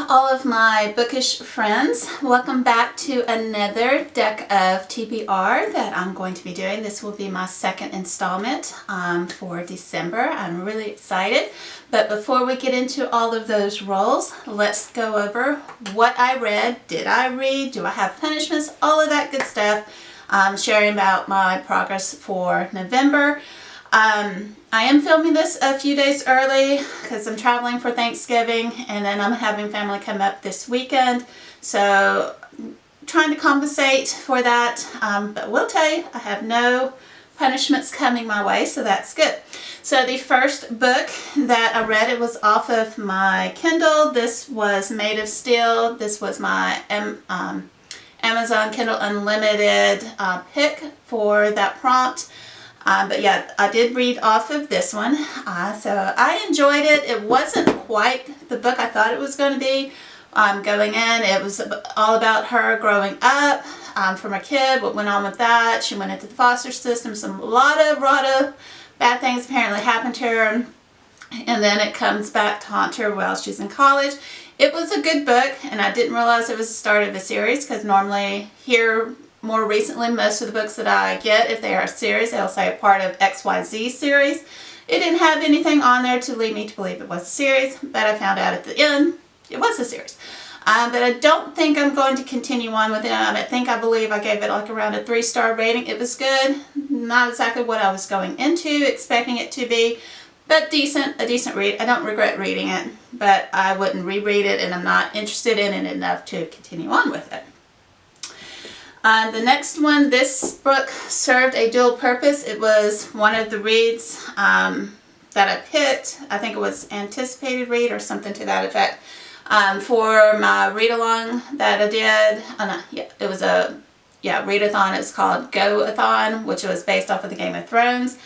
all of my bookish friends. Welcome back to another deck of TBR that I'm going to be doing. This will be my second installment for December. I'm really excited. But before we get into all of those rolls, let's go over what I read. Did I read? Do I have punishments? All of that good stuff. Sharing about my progress for November. I am filming this a few days early because I'm traveling for Thanksgiving, and then I'm having family come up this weekend, so trying to compensate for that, but will tell you I have no punishments coming my way, so that's good. So the first book that I read, it was off of my Kindle. This was Made of Steel. This was my Amazon Kindle Unlimited pick for that prompt. But yeah, I did read off of this one, so I enjoyed it. It wasn't quite the book I thought it was going to be going in. It was all about her growing up from a kid, what went on with that. She went into the foster system. A lot of bad things apparently happened to her, and then it comes back to haunt her while she's in college. It was a good book, and I didn't realize it was the start of a series, because normally here, more recently, most of the books that I get, if they are a series, they'll say a part of XYZ series. It didn't have anything on there to lead me to believe it was a series, but I found out at the end it was a series. But I don't think I'm going to continue on with it. I believe I gave it like around a 3-star rating. It was good. Not exactly what I was going into, expecting it to be, but decent, a decent read. I don't regret reading it, but I wouldn't reread it, and I'm not interested in it enough to continue on with it. The next one, this book served a dual purpose. It was one of the reads that I picked. I think it was anticipated read or something to that effect for my read-along that I did. It was a read-a-thon. It's called Go-a-thon, which was based off of the Game of Thrones.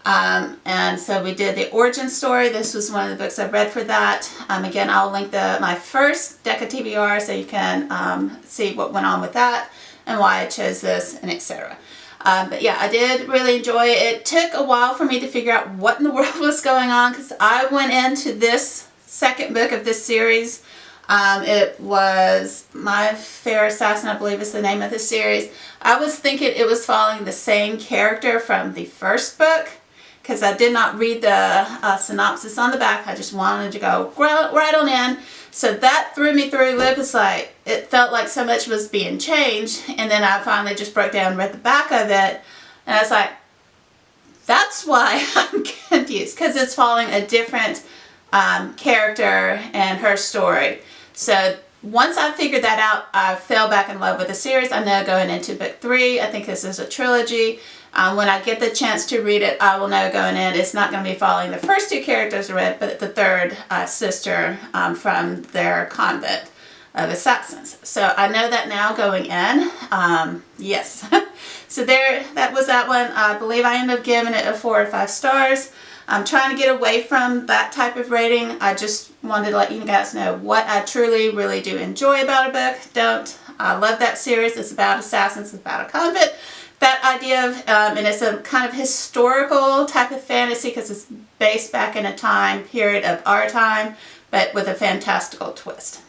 And so we did the origin story. This was one of the books I read for that. Again, I'll link my first deck of TBR so you can see what went on with that and why I chose this, and etc. But yeah, I did really enjoy it. It took a while for me to figure out what in the world was going on, because I went into this second book of this series. It was My Fair Assassin, I believe is the name of the series. I was thinking it was following the same character from the first book, because I did not read the synopsis on the back. I just wanted to go right on in. So that threw me through a loop. It's like, it felt like so much was being changed, and then I finally just broke down and read the back of it, and I was like, that's why I'm confused, because it's following a different character and her story. So once I figured that out, I fell back in love with the series. I know going into book 3, I think this is a trilogy. When I get the chance to read it, I will know going in it's not going to be following the first 2 characters I read, but the third sister from their convent of assassins. So I know that now going in. Yes. So that was that one. I believe I ended up giving it a 4 or 5 stars. I'm trying to get away from that type of rating. I just wanted to let you guys know what I truly, really do enjoy about a book. I love that series. It's about assassins, it's about a convent. That idea of, and it's a kind of historical type of fantasy, because it's based back in a time period of our time, but with a fantastical twist.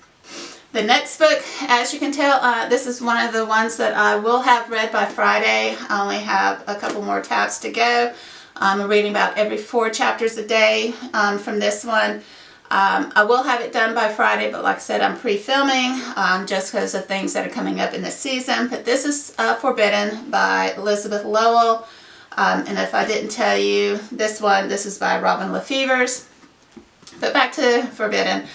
The next book, as you can tell, this is one of the ones that I will have read by Friday. I only have a couple more tabs to go. I'm reading about every 4 chapters a day from this one. I will have it done by Friday, but like I said, I'm pre-filming just because of things that are coming up in this season. But this is Forbidden by Elizabeth Lowell. And if I didn't tell you this is by Robin Lefevers. But back to Forbidden.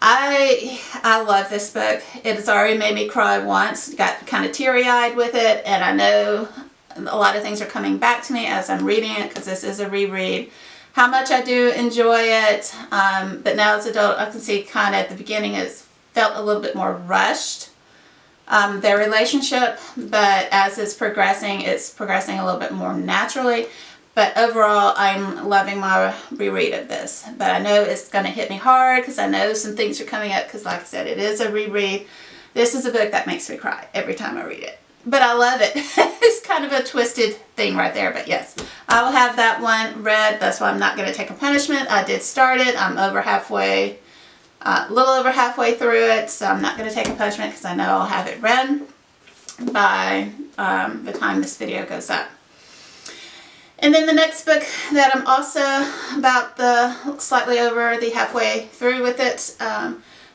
I love this book. It has already made me cry once. Got kind of teary-eyed with it, and I know a lot of things are coming back to me as I'm reading it, because this is a reread. How much I do enjoy it, but now as an adult, I can see kind of at the beginning it felt a little bit more rushed, their relationship, but as it's progressing a little bit more naturally. But overall, I'm loving my reread of this. But I know it's going to hit me hard, because I know some things are coming up, because like I said, it is a reread. This is a book that makes me cry every time I read it. But I love it. It's kind of a twisted thing right there, but yes. I will have that one read. That's why I'm not going to take a punishment. I did start it. I'm over halfway a little over halfway through it, so I'm not going to take a punishment because I know I'll have it read by the time this video goes up. And then the next book that I'm also about slightly over the halfway through with it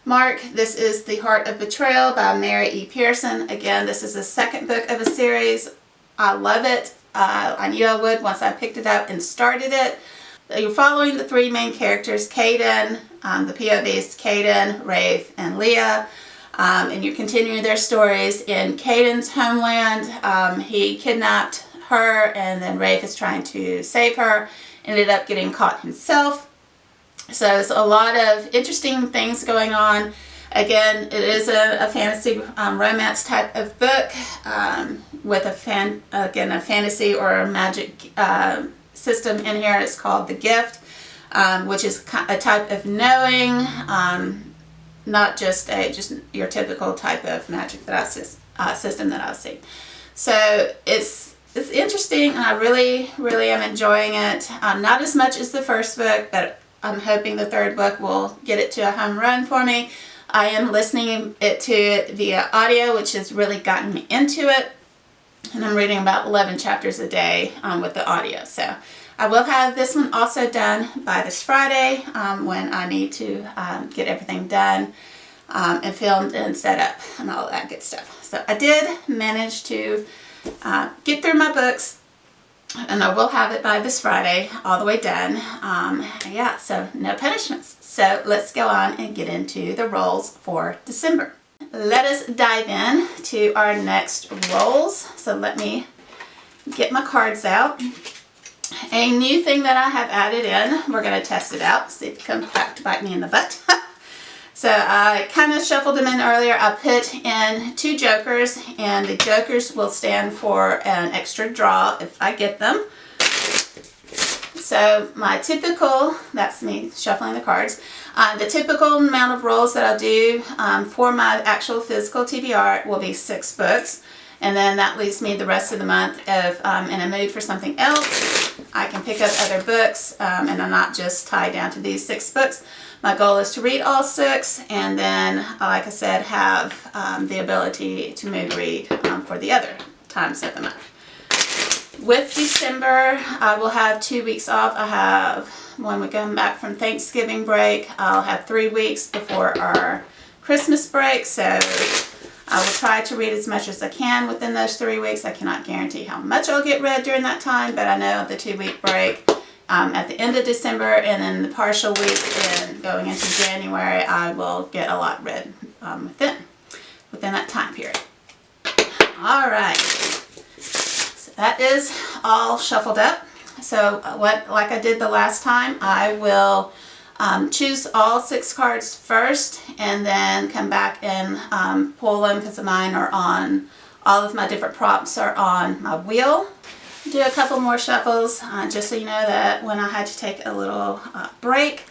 mark. This is The Heart of Betrayal by Mary E. Pearson. Again, this is the second book of a series. I love it. I knew I would once I picked it up and started it. You're following the three main characters, Caden, the POVs, Caden, Rafe, and Leah. And you're continuing their stories in Caden's homeland. He kidnapped her, and then Rafe is trying to save her. Ended up getting caught himself. So it's a lot of interesting things going on. Again, it is a fantasy romance type of book with a fantasy or a magic system in here. It's called The Gift, which is a type of knowing, not just your typical type of magic that system that I've seen. So it's interesting, and I really am enjoying it. Not as much as the first book, but I'm hoping the third book will get it to a home run for me. I am listening to it via audio, which has really gotten me into it. And I'm reading about 11 chapters a day with the audio. So I will have this one also done by this Friday when I need to get everything done and filmed and set up and all that good stuff. So I did manage to get through my books, and I will have it by this Friday all the way done. Yeah, so no punishments. So let's go on and get into the rolls for December. Let us dive in to our next rolls. So let me get my cards out. A new thing that I have added in, we're going to test it out, see if it comes back to bite me in the butt. So I kind of shuffled them in earlier. I put in 2 jokers, and the jokers will stand for an extra draw if I get them. So my typical, that's me shuffling the cards, the typical amount of rolls that I'll do for my actual physical TBR will be 6 books. And then that leaves me the rest of the month. If I'm in a mood for something else, I can pick up other books, and I'm not just tied down to these 6 books. My goal is to read all 6, and then, like I said, have the ability to mood read for the other times of the month. With December, I will have 2 weeks off. I have, when we come back from Thanksgiving break, I'll have 3 weeks before our Christmas break, so I will try to read as much as I can within those 3 weeks. I cannot guarantee how much I'll get read during that time, but I know the 2-week break at the end of December, and then the partial week and going into January, I will get a lot read within that time period. All right, so that is all shuffled up. So like I did the last time, I will choose all 6 cards first, and then come back and pull them, because mine are on, all of my different prompts are on my wheel. Do a couple more shuffles, just so you know that when I had to take a little break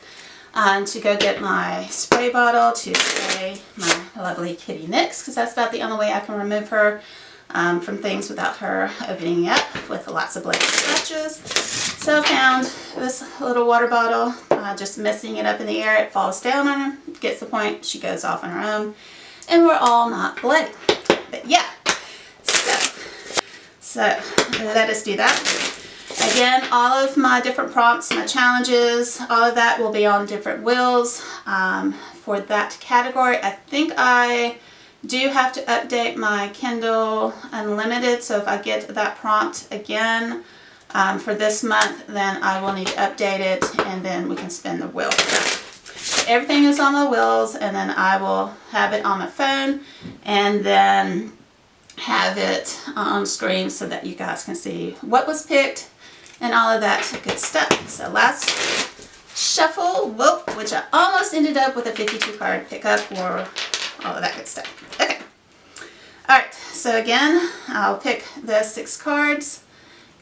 to go get my spray bottle to spray my lovely kitty Nix, because that's about the only way I can remove her from things without her opening up with lots of bloody scratches. So I found this little water bottle, just messing it up in the air. It falls down on her, gets the point, she goes off on her own, and we're all not bloody. But yeah, so let us do that. Again, all of my different prompts, my challenges, all of that will be on different wheels for that category. I think I do have to update my Kindle Unlimited, so if I get that prompt again for this month, then I will need to update it, and then we can spin the wheel. So everything is on my wheels, and then I will have it on my phone, and then have it on screen so that you guys can see what was picked and all of that good stuff. So last shuffle, whoop, which I almost ended up with a 52 card pickup or all of that good stuff. Okay. Alright, so again, I'll pick the 6 cards,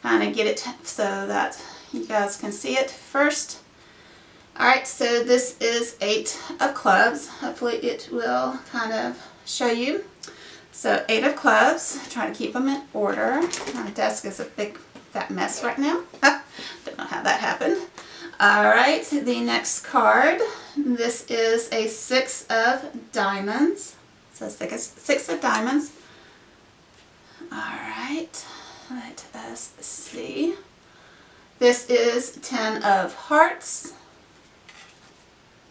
kind of get it so that you guys can see it first. Alright, so this is 8 of clubs. Hopefully it will kind of show you. So 8 of clubs, trying to keep them in order. My desk is a big fat mess right now. Don't know how that happened. Alright, the next card. This is a 6 of diamonds. So six of diamonds. Alright, let us see. This is 10 of hearts.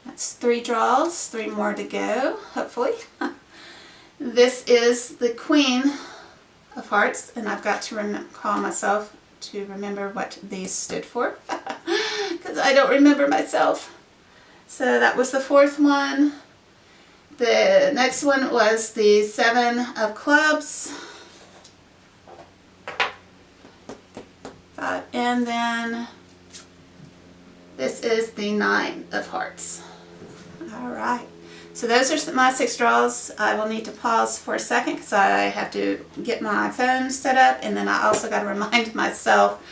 That's 3 draws, 3 more to go, hopefully. This is the Queen of Hearts, and I've got to call myself to remember what these stood for, because I don't remember myself. So that was the 4th one. The next one was the 7 of clubs. 5, and then this is the 9 of hearts. Alright, so those are my 6 draws. I will need to pause for a second because I have to get my phone set up, and then I also got to remind myself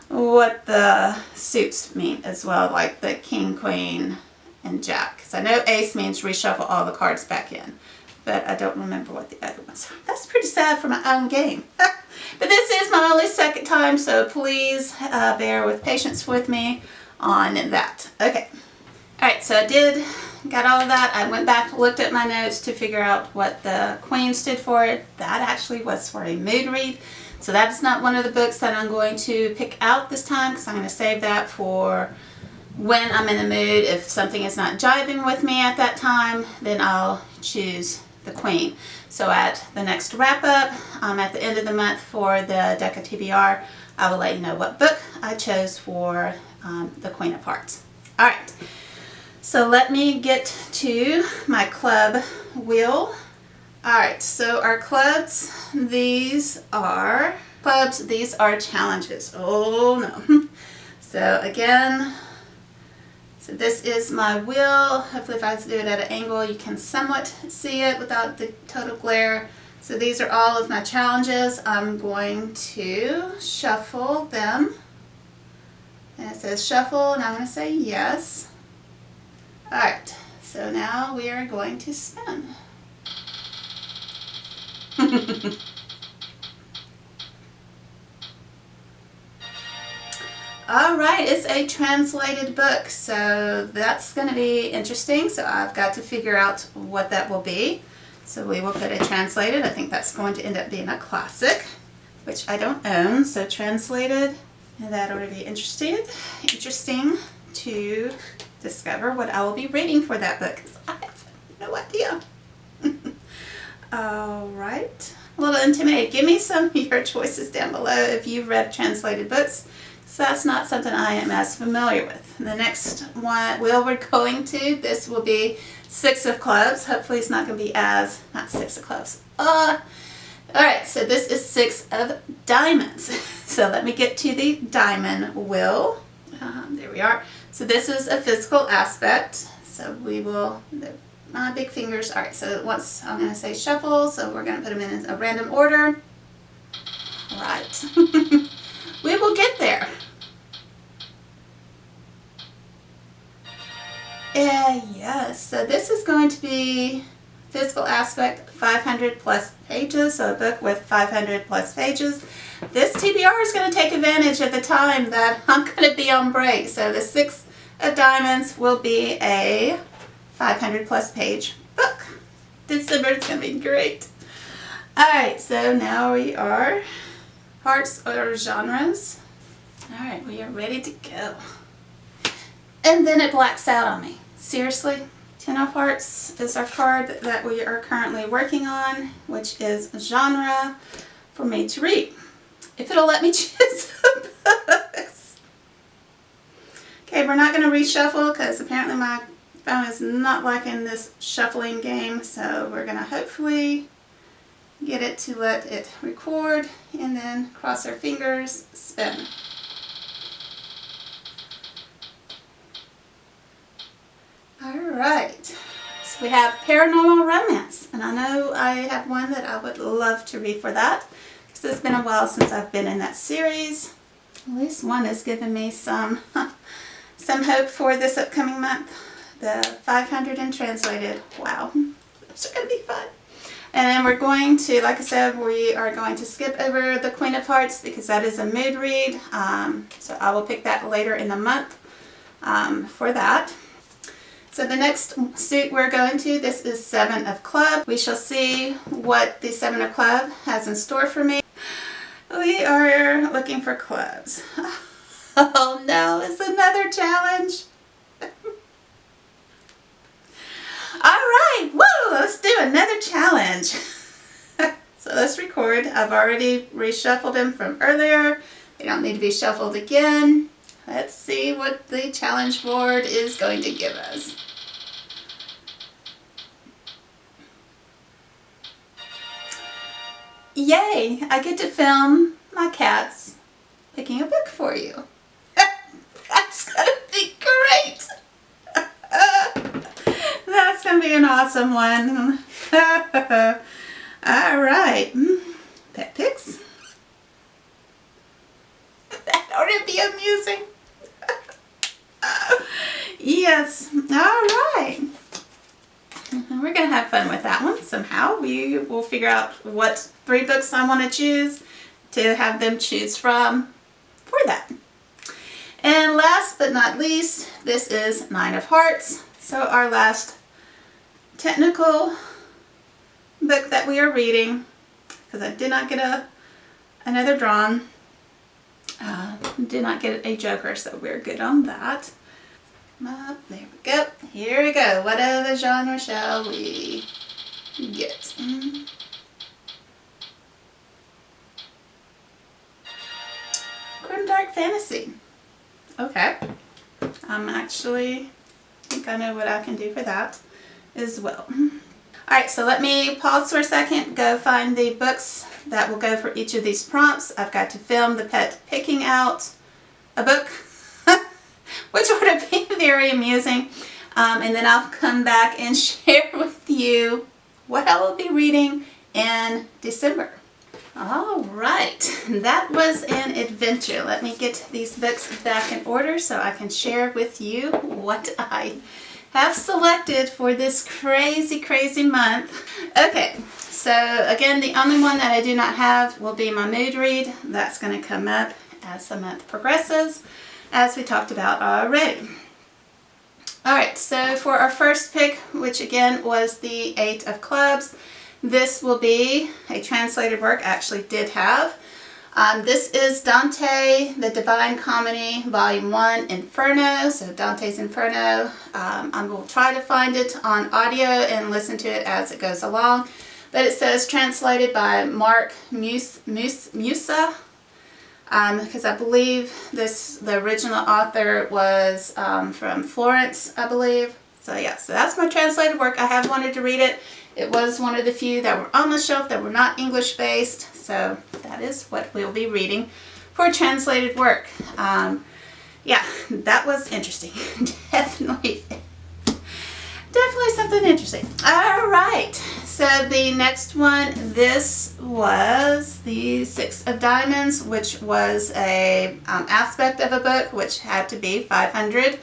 what the suits mean as well, like the king, queen, and jack. Because I know ace means reshuffle all the cards back in, but I don't remember what the other ones are. That's pretty sad for my own game. But this is my only second time, so please bear with patience with me on that. Okay. Alright, so I got all of that. I went back, looked at my notes to figure out what the Queen stood for. That actually was for a mood read. So that's not one of the books that I'm going to pick out this time, because I'm going to save that for when I'm in the mood. If something is not jiving with me at that time, then I'll choose the Queen. So at the next wrap up, at the end of the month for the deck of TBR, I will let you know what book I chose for the Queen of Hearts. Alright, so let me get to my club wheel. Alright, so our clubs, these are challenges. Oh no. So again, so this is my wheel. Hopefully if I do it at an angle you can somewhat see it without the total glare. So these are all of my challenges. I'm going to shuffle them. And it says shuffle, and I'm going to say yes. Alright, so now we are going to spin. Alright, it's a translated book, so that's going to be interesting. So I've got to figure out what that will be. So we will put it translated. I think that's going to end up being a classic, which I don't own. So translated, and that ought to be interesting to discover what I will be reading for that book, because I have no idea. Alright, a little intimidated. Give me some of your choices down below if you've read translated books. So that's not something I am as familiar with. The next one we're going to, this will be 6 of clubs. Hopefully it's not going to be not 6 of clubs. Alright, so this is 6 of diamonds. So let me get to the diamond wheel. There we are. So this is a physical aspect. So we will, my big fingers. Alright, so once I'm going to say shuffle, so we're going to put them in a random order. Alright. We will get there. Yes, so this is going to be physical aspect, 500 plus pages, so a book with 500 plus pages. This TBR is going to take advantage of the time that I'm going to be on break. So the 6 of diamonds will be a 500 plus page book. December is going to be great. Alright, so now we are hearts or genres. Alright, we are ready to go. And then it blacks out on me. Seriously? 10 of Hearts is our card that we are currently working on, which is genre for me to read. If it'll let me choose books. Okay, we're not going to reshuffle because apparently my phone is not liking this shuffling game. So we're going to hopefully get it to let it record and then cross our fingers, spin. Alright, so we have paranormal romance, and I know I have one that I would love to read for that, because it's been a while since I've been in that series. At least one has given me some hope for this upcoming month. The 500 and translated. Wow, those are going to be fun. And then we're going to, like I said, we are going to skip over the Queen of Hearts because that is a mood read. So I will pick that later in the month for that. So the next suit we're going to, this is 7 of Club. We shall see what the 7 of Club has in store for me. We are looking for clubs. Oh no, it's another challenge. Alright, woo, let's do another challenge. So let's record. I've already reshuffled them from earlier. They don't need to be shuffled again. Let's see what the challenge board is going to give us. Yay! I get to film my cats picking a book for you. That's going to be great! That's going to be an awesome one. Alright. Pet picks. That ought to be amusing. Yes. Alright. We're going to have fun with that one somehow. We will figure out what 3 books I want to choose to have them choose from for that. And last but not least, this is 9 of Hearts. So our last technical book that we are reading, because I did not get another drawn. Did not get a joker, so we're good on that. There we go. Here we go. What other genre shall we get? Grimdark Fantasy. Okay. I think I know what I can do for that as well. Alright, so let me pause for a second, go find the books that will go for each of these prompts. I've got to film the pet picking out a book, which would be very amusing. And then I'll come back and share with you what I will be reading in December. Alright, that was an adventure. Let me get these books back in order so I can share with you what I have selected for this crazy month. Okay, so again, the only one that I do not have will be my mood read. That's going to come up as the month progresses, as we talked about already. Alright, so for our first pick, which again was the 8 of Clubs, this will be a translated work I actually did have. This is Dante, the Divine Comedy, Volume 1, Inferno. So Dante's Inferno. I will try to find it on audio and listen to it as it goes along. But it says translated by Mark Musa. Because I believe the original author was from Florence, I believe. So yeah, so that's my translated work. I have wanted to read it. It was one of the few that were on the shelf that were not English based. So that is what we'll be reading for translated work. Yeah, that was interesting. Definitely something interesting. All right, so the next one, this was the 6 of Diamonds, which was a aspect of a book which had to be 500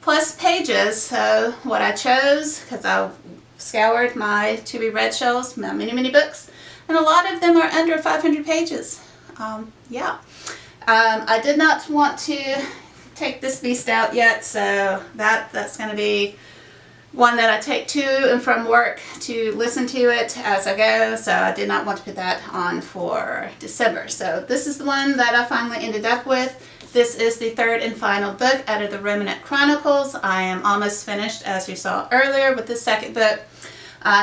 plus pages. So what I chose, because I scoured my to be read shelves, my many books, and a lot of them are under 500 pages. Yeah, I did not want to take this beast out yet, so that's going to be one that I take to and from work to listen to it as I go, so I did not want to put that on for December. So this is the one that I finally ended up with. This is the 3rd and final book out of the Remnant Chronicles. I am almost finished, as you saw earlier, with the 2nd book.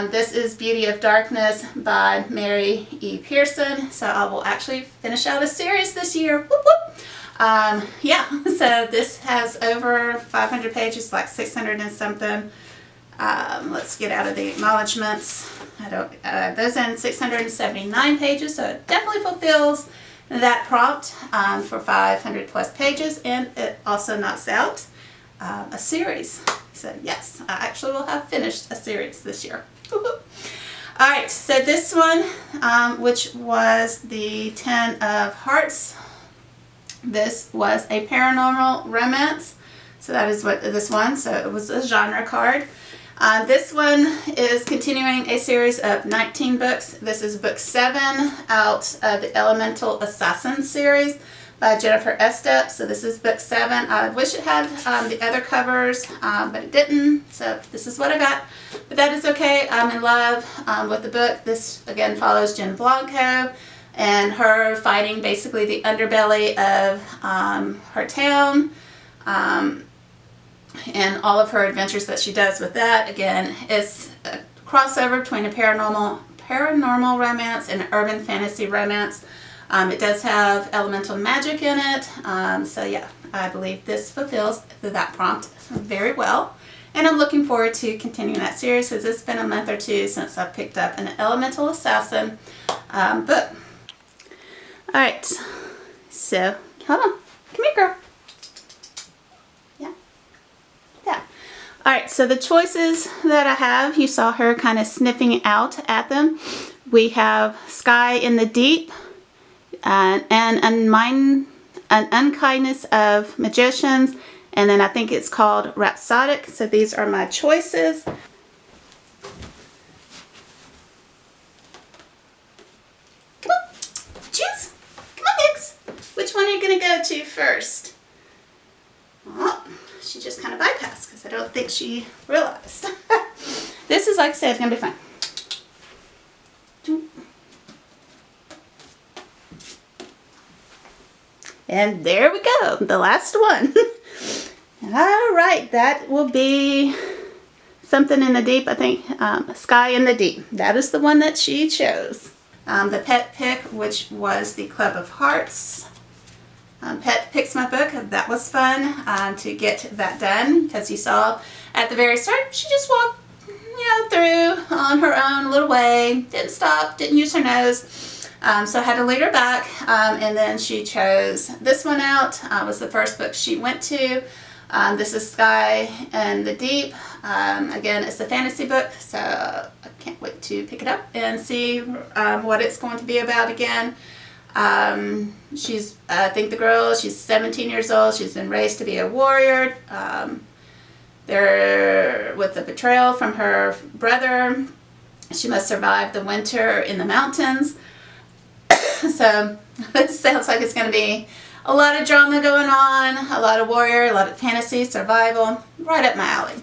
This is Beauty of Darkness by Mary E. Pearson. So I will actually finish out a series this year. Whoop, whoop. Yeah, so this has over 500 pages, like 600 and something. Let's get out of the acknowledgments. Those end 679 pages, so it definitely fulfills that prompt for 500 plus pages, and it also knocks out a series. So yes, I actually will have finished a series this year. Alright, so this one, which was the 10 of Hearts, this was a paranormal romance. So that is what this one, so it was a genre card. This one is continuing a series of 19 books. This is book 7 out of the Elemental Assassin series by Jennifer Estep. So this is book 7. I wish it had the other covers, but it didn't. So this is what I got. But that is okay. I'm in love with the book. This again follows Jen Blanco and her fighting basically the underbelly of her town. And all of her adventures that she does with that. Again, it's a crossover between a paranormal romance and an urban fantasy romance. It does have elemental magic in it. So yeah, I believe this fulfills that prompt very well. And I'm looking forward to continuing that series because it's been a month or two since I've picked up an Elemental Assassin book. Alright, so hold on. Come here, girl. Alright, so the choices that I have, you saw her kind of sniffing out at them. We have Sky in the Deep, and An Unkindness of Magicians, and then I think it's called Rhapsodic. So these are my choices. Come on, choose. Come on, Hicks. Which one are you going to go to first? Oh, she just kind of bypassed because I don't think she realized. This is, like I said, it's going to be fun. And there we go, the last one. All right, that will be Something in the Deep, I think. Sky in the Deep. That is the one that she chose. The pet pick, which was the Club of Hearts. Pet picks my book. That was fun to get that done because you saw at the very start she just walked through on her own little way, didn't stop, didn't use her nose, so I had to lead her back, and then she chose this one out. Was the first book she went to. This is Sky in the Deep. Again, it's a fantasy book, so I can't wait to pick it up and see what it's going to be about again. I think the girl, she's 17 years old. She's been raised to be a warrior. They're with the betrayal from her brother. She must survive the winter in the mountains. So it sounds like it's going to be a lot of drama going on, a lot of warrior, a lot of fantasy, survival, right up my alley.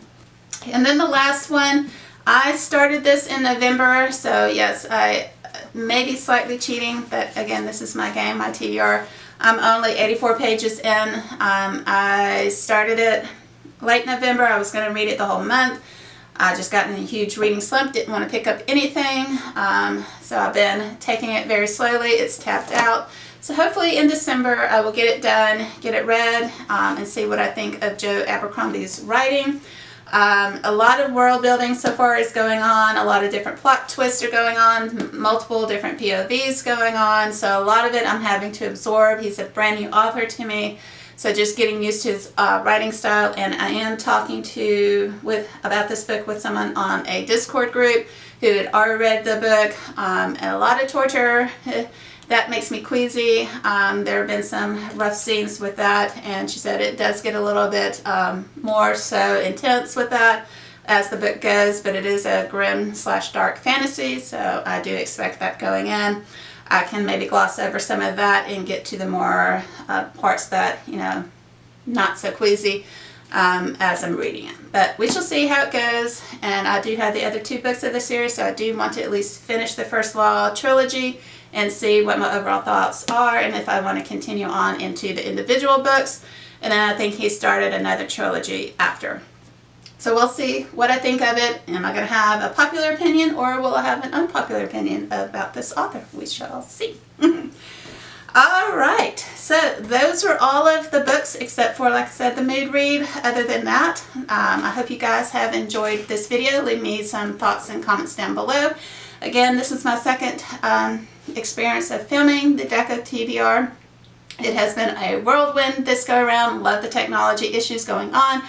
And then the last one, I started this in November, so yes, I may be slightly cheating, but again, this is my game, my TBR. I'm only 84 pages in. I started it late November. I was going to read it the whole month. I just got in a huge reading slump, didn't want to pick up anything, so I've been taking it very slowly. It's tapped out. So hopefully in December I will get it done, get it read, and see what I think of Joe Abercrombie's writing. A lot of world building so far is going on, a lot of different plot twists are going on, multiple different POVs going on, so a lot of it I'm having to absorb. He's a brand new author to me, so just getting used to his writing style, and I am talking about this book with someone on a Discord group who had already read the book, and a lot of torture. That makes me queasy. There have been some rough scenes with that, and she said it does get a little bit more so intense with that as the book goes, but it is a grim/dark fantasy, so I do expect that going in. I can maybe gloss over some of that and get to the more parts that, not so queasy as I'm reading it. But we shall see how it goes, and I do have the other 2 books of the series, so I do want to at least finish the First Law trilogy and see what my overall thoughts are, and if I want to continue on into the individual books. And then I think he started another trilogy after. So we'll see what I think of it. Am I going to have a popular opinion, or will I have an unpopular opinion about this author? We shall see. Alright, so those were all of the books except for, like I said, the mood read. Other than that, I hope you guys have enjoyed this video. Leave me some thoughts and comments down below. Again, this is my second experience of filming the deck of TBR. It has been a whirlwind this go around. Love the technology issues going on.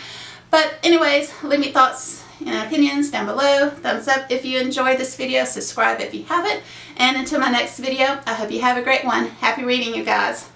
But anyways, leave me thoughts and opinions down below. Thumbs up if you enjoyed this video. Subscribe if you haven't. And until my next video, I hope you have a great one. Happy reading, you guys.